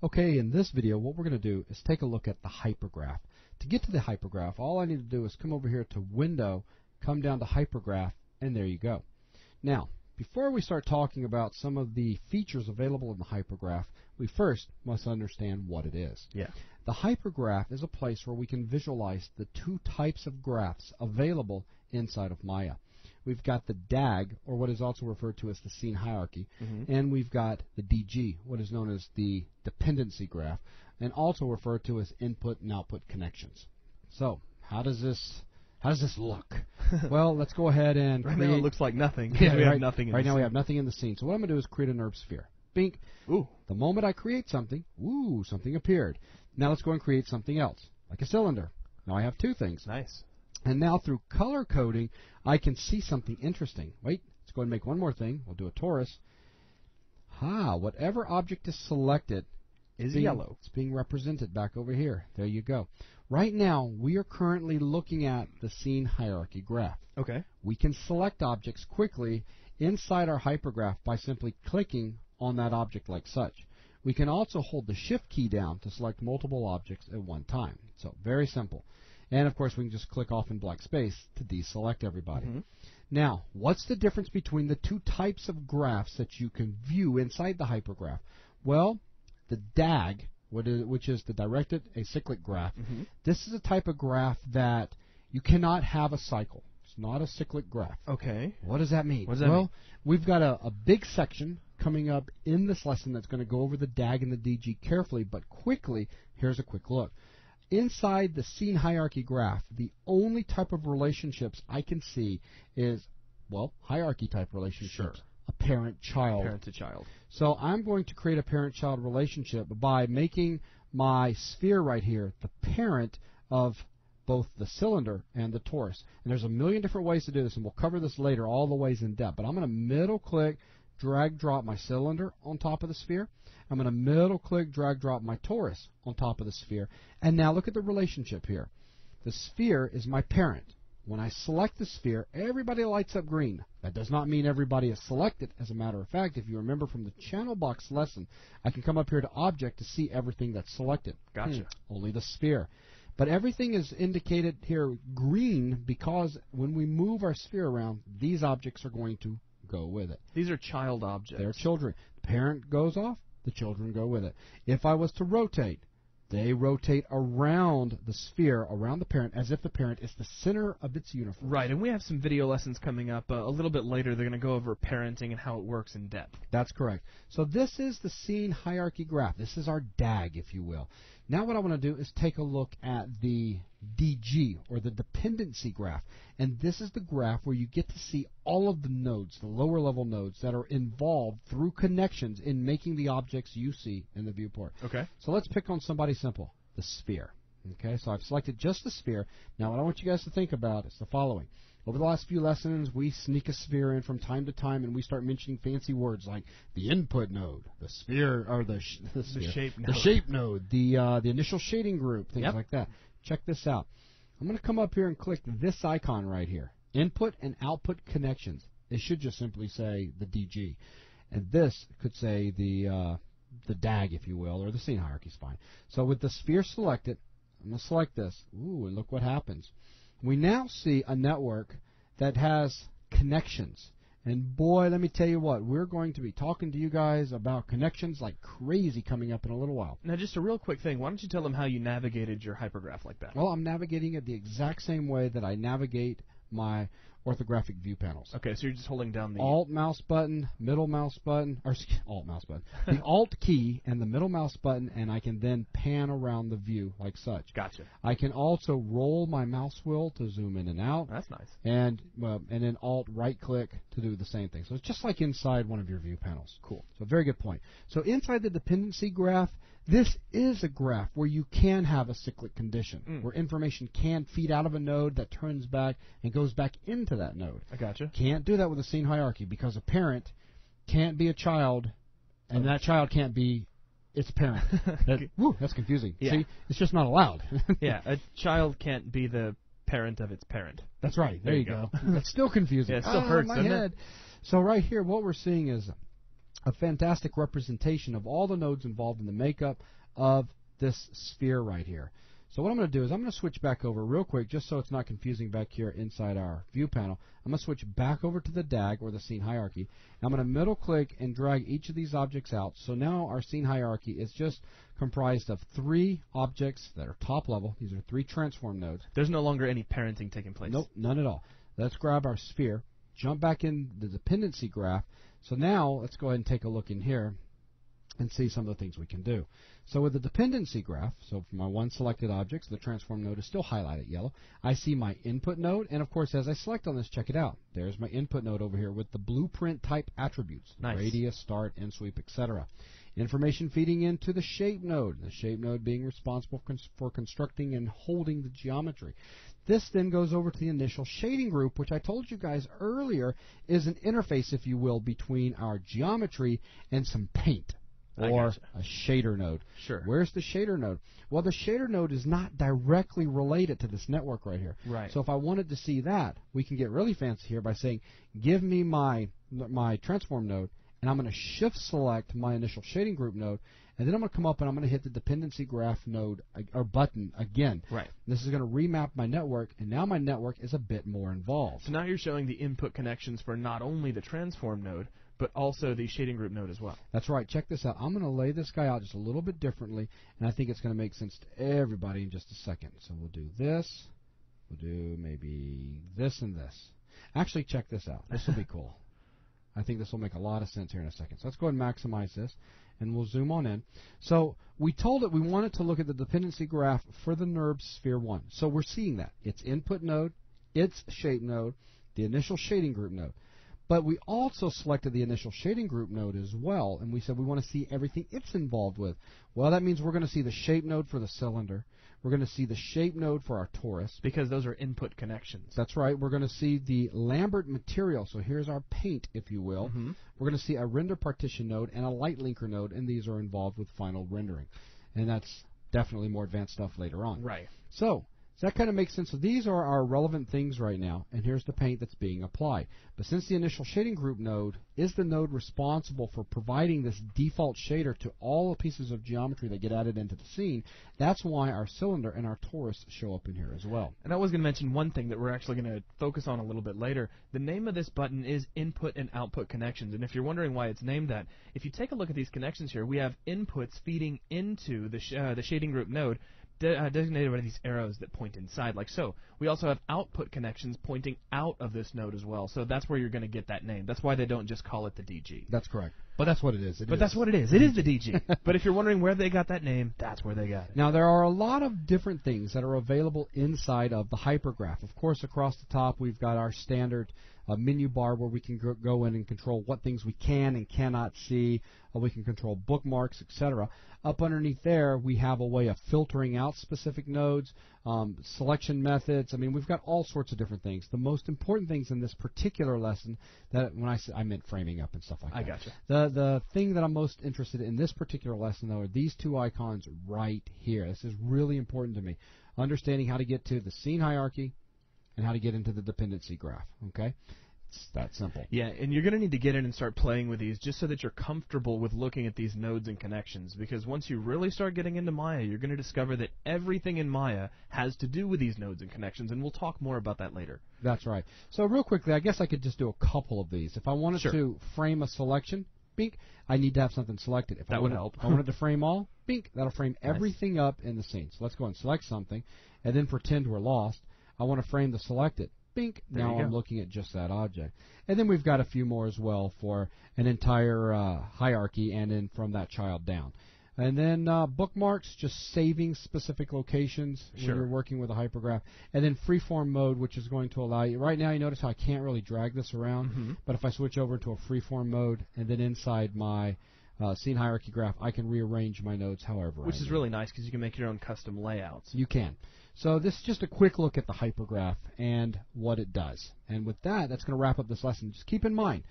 Okay, in this video, what we're going to do is take a look at the hypergraph. To get to the hypergraph, all I need to do is come over here to Window, come down to Hypergraph, and there you go. Now, before we start talking about some of the features available in the hypergraph, we first must understand what it is. Yeah. The hypergraph is a place where we can visualize the two types of graphs available inside of Maya. We've got the DAG, or what is also referred to as the scene hierarchy, and we've got the DG, what is known as the dependency graph, and also referred to as input and output connections. So, how does this look? Well, let's go ahead and right create. now it looks like nothing. Yeah, we have nothing in right the now we scene. have nothing in the scene. So what I'm going to do is create a NURB sphere. Bink. Ooh. The moment I create something, ooh, something appeared. Now let's go and create something else, like a cylinder. Now I have two things. Nice. And now through color coding, I can see something interesting. Wait, let's go ahead and make one more thing. We'll do a torus. Whatever object is selected is yellow. It's being represented back over here. There you go. Right now, we are currently looking at the scene hierarchy graph. Okay. We can select objects quickly inside our hypergraph by simply clicking on that object like such. We can also hold the Shift key down to select multiple objects at one time. So, very simple. And, of course, we can just click off in black space to deselect everybody. Now, what's the difference between the two types of graphs that you can view inside the hypergraph? Well, the DAG, which is the directed acyclic graph, this is a type of graph that you cannot have a cycle. It's not a cyclic graph. Okay. What does that mean? What does that mean? We've got a big section coming up in this lesson that's going to go over the DAG and the DG carefully, but quickly, here's a quick look. Inside the scene hierarchy graph, the only type of relationships I can see is, well, hierarchy type relationships. Sure. A parent-child. Parent to child. So I'm going to create a parent-child relationship by making my sphere right here the parent of both the cylinder and the torus. And there's a million different ways to do this, and we'll cover this later, all the ways in depth. But I'm going to middle-click, drag-drop my cylinder on top of the sphere. I'm going to middle-click, drag-drop my torus on top of the sphere. And now look at the relationship here. The sphere is my parent. When I select the sphere, everybody lights up green. That does not mean everybody is selected. As a matter of fact, if you remember from the channel box lesson, I can come up here to Object to see everything that's selected. Gotcha. Only the sphere. But everything is indicated here green because when we move our sphere around, these objects are going to go with it. These are child objects. They're children. The parent goes off, the children go with it. If I was to rotate, they rotate around the sphere, around the parent, as if the parent is the center of its universe. Right, and we have some video lessons coming up a little bit later. They're going to go over parenting and how it works in depth. That's correct. So this is the scene hierarchy graph. This is our DAG, if you will. Now what I want to do is take a look at the DG, or the dependency graph. And this is the graph where you get to see all of the nodes, the lower level nodes, that are involved through connections in making the objects you see in the viewport. Okay. So let's pick on somebody simple, the sphere. Okay, so I've selected just the sphere. Now what I want you guys to think about is the following. Over the last few lessons, we sneak a sphere in from time to time, and we start mentioning fancy words like the input node, the sphere, or the shape node, the initial shading group, things like that. Check this out. I'm going to come up here and click this icon right here, input and output connections. It should just simply say the DG, and this could say the DAG, if you will, or the scene hierarchy is fine. So with the sphere selected, I'm going to select this. Ooh, and look what happens. We now see a network that has connections. And boy, let me tell you what, we're going to be talking to you guys about connections like crazy coming up in a little while. Now, just a real quick thing. Why don't you tell them how you navigated your hypergraph like that? Well, I'm navigating it the exact same way that I navigate my orthographic view panels. Okay, so you're just holding down the Alt mouse button, middle mouse button, or Alt mouse button, the Alt key and the middle mouse button, and I can then pan around the view like such. Gotcha. I can also roll my mouse wheel to zoom in and out. That's nice. And then Alt right click to do the same thing. So it's just like inside one of your view panels. Cool. So very good point. So inside the dependency graph, this is a graph where you can have a cyclic condition, where information can feed out of a node that turns back and goes back into that node. I gotcha. Can't do that with a scene hierarchy because a parent can't be a child, and that child can't be its parent. That's confusing. Yeah. See, it's just not allowed. Yeah, a child can't be the parent of its parent. That's right. There you go. That's still confusing. Yeah, it still hurts, my doesn't head. it? So right here, what we're seeing is a fantastic representation of all the nodes involved in the makeup of this sphere right here. So what I'm going to do is I'm going to switch back over real quick, just so it's not confusing back here inside our view panel. I'm going to switch back over to the DAG, or the scene hierarchy. And I'm going to middle click and drag each of these objects out. So now our scene hierarchy is just comprised of 3 objects that are top level. These are 3 transform nodes. There's no longer any parenting taking place. Nope, none at all. Let's grab our sphere, jump back in the dependency graph. So now let's go ahead and take a look in here and see some of the things we can do. So with the dependency graph, so for my one selected objects, the transform node is still highlighted yellow. I see my input node, and of course, as I select on this, check it out. There's my input node over here with the blueprint type attributes, nice. Radius, start, end sweep, etc. Information feeding into the shape node, the shape node being responsible for constructing and holding the geometry. This then goes over to the initial shading group, which I told you guys earlier is an interface, if you will, between our geometry and some paint. Or a shader node. Sure. Where's the shader node? Well, the shader node is not directly related to this network right here. Right. So if I wanted to see that, we can get really fancy here by saying, give me my transform node, and I'm going to shift select my initial shading group node, and then I'm going to come up and I'm going to hit the dependency graph node or button again. Right. This is going to remap my network, and now my network is a bit more involved. So now you're showing the input connections for not only the transform node, but also the shading group node as well. That's right. Check this out. I'm going to lay this guy out just a little bit differently, and I think it's going to make sense to everybody in just a second. So we'll do this. We'll do maybe this and this. Actually, check this out. This will be cool. I think this will make a lot of sense here in a second. So let's go ahead and maximize this, and we'll zoom on in. So we told it we wanted to look at the dependency graph for the NURB Sphere 1. So we're seeing that. Its input node, its shape node, the initial shading group node. But we also selected the initial shading group node as well, and we said we want to see everything it's involved with. Well, that means we're going to see the shape node for the cylinder. We're going to see the shape node for our torus. Because those are input connections. That's right. We're going to see the Lambert material. So here's our paint, if you will. Mm-hmm. We're going to see a render partition node and a light linker node, and these are involved with final rendering. And that's definitely more advanced stuff later on. Right. So that kind of makes sense. So these are our relevant things right now, and here's the paint that's being applied. But since the initial shading group node is the node responsible for providing this default shader to all the pieces of geometry that get added into the scene, that's why our cylinder and our torus show up in here as well. And I was going to mention one thing that we're actually going to focus on a little bit later. The name of this button is Input and Output Connections, and if you're wondering why it's named that, if you take a look at these connections here, we have inputs feeding into the shading group node, designated by these arrows that point inside, like so. We also have output connections pointing out of this node as well, so that's where you're going to get that name. That's why they don't just call it the DG. That's correct. But that's what it is. That's what it is. It is the DG. But if you're wondering where they got that name, that's where they got it. Now, there are a lot of different things that are available inside of the Hypergraph. Of course, across the top, we've got our standard menu bar where we can go in and control what things we can and cannot see. We can control bookmarks, etc. Up underneath there, we have a way of filtering out specific nodes, selection methods. I mean, we've got all sorts of different things. The most important things in this particular lesson, that when I meant framing up and stuff like that. I gotcha. The thing that I'm most interested in this particular lesson, though, are these two icons right here. This is really important to me. Understanding how to get to the scene hierarchy and how to get into the dependency graph. Okay? It's that simple. Yeah, and you're going to need to get in and start playing with these just so that you're comfortable with looking at these nodes and connections, because once you really start getting into Maya, you're going to discover that everything in Maya has to do with these nodes and connections, and we'll talk more about that later. That's right. So real quickly, I guess I could just do a couple of these. If I wanted Sure. to frame a selection, bink, I need to have something selected. If That would help. If I wanted to frame all, bink, that'll frame everything up in the scene. So let's go and select something, and then pretend we're lost. I want to frame the selected. Bink, There now you I'm go. looking at just that object. And then we've got a few more as well for an entire hierarchy and then from that child down. And then bookmarks, just saving specific locations when Sure. you're working with a hypergraph. And then freeform mode, which is going to allow you, right now you notice how I can't really drag this around, Mm-hmm. but if I switch over to a freeform mode and then inside my scene hierarchy graph, I can rearrange my nodes however Which I is need. really nice because you can make your own custom layouts. You can. So this is just a quick look at the hypergraph and what it does. And with that, that's going to wrap up this lesson. Just keep in mind,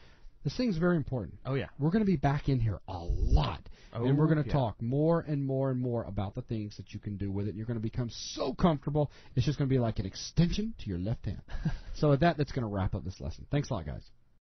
this thing's very important. Oh, yeah. We're going to be back in here a lot. And we're going to yeah. talk more and more and more about the things that you can do with it. You're going to become so comfortable, it's just going to be like an extension to your left hand. So with that, that's going to wrap up this lesson. Thanks a lot, guys.